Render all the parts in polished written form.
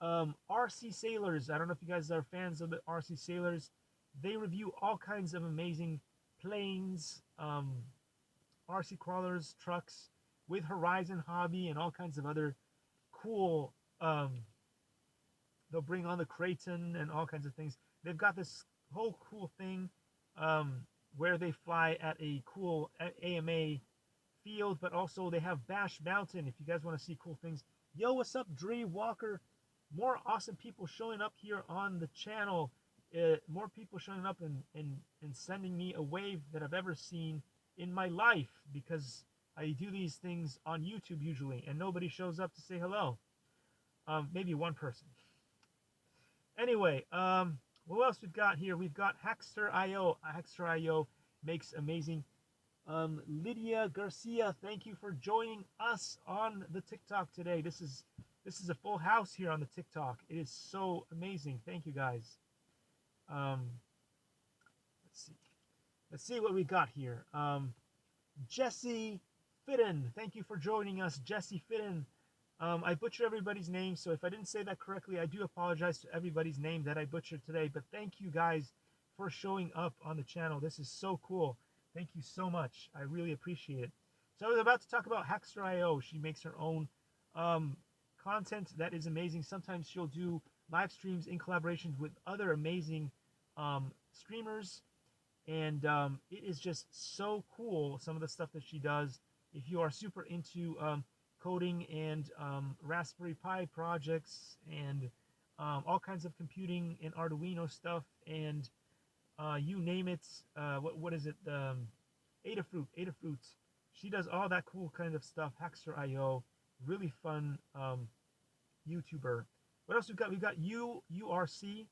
RC Sailors. I don't know if you guys are fans of the RC Sailors. They review all kinds of amazing planes, RC crawlers, trucks with Horizon Hobby and all kinds of other cool. They'll bring on the Creighton and all kinds of things. They've got this whole cool thing where they fly at a cool AMA field, but also they have Bash Mountain if you guys want to see cool things. Yo, what's up, Dre Walker? More awesome people showing up here on the channel. More people showing up and sending me a wave that I've ever seen in my life because I do these things on YouTube usually, and nobody shows up to say hello. Maybe one person. Anyway, what else we've got here? We've got Hackster.io. Hackster.io makes amazing. Lydia Garcia, thank you for joining us on the TikTok today. This is a full house here on the TikTok. It is so amazing. Thank you guys. Um, let's see. Let's see what we got here. Jesse Fitton, thank you for joining us, Jesse Fitton. I butchered everybody's name, so if I didn't say that correctly, I do apologize to everybody's name that I butchered today. But thank you guys for showing up on the channel. This is so cool. Thank you so much. I really appreciate it. So I was about to talk about Hackster.io. She makes her own content that is amazing. Sometimes she'll do live streams in collaboration with other amazing streamers, and it is just so cool, some of the stuff that she does. If you are super into coding and Raspberry Pi projects and all kinds of computing and Arduino stuff and you name it, what is it, Adafruit. She does all that cool kind of stuff. Hackster.io, really fun YouTuber. What else we've got? We've got URC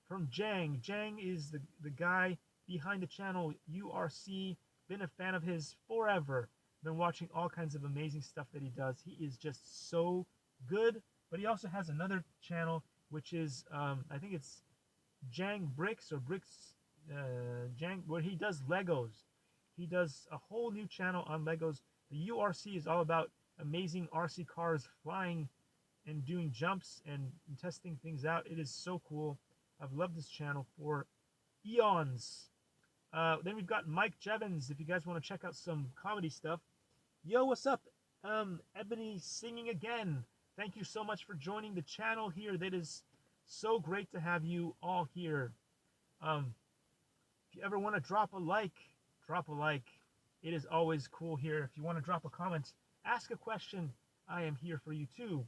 from Jang. Jang is the guy behind the channel URC. Been a fan of his forever. Been watching all kinds of amazing stuff that he does. He is just so good. But he also has another channel, which is I think it's Jang Bricks or Bricks Jang, where he does Legos. He does a whole new channel on Legos. The URC is all about amazing RC cars flying and doing jumps and testing things out. It is so cool. I've loved this channel for eons. Then we've got Mike Jevons. If you guys want to check out some comedy stuff, yo, what's up? Ebony singing again. Thank you so much for joining the channel here. That is so great to have you all here. If you ever want to drop a like, drop a like. It is always cool here. If you want to drop a comment, ask a question, I am here for you too.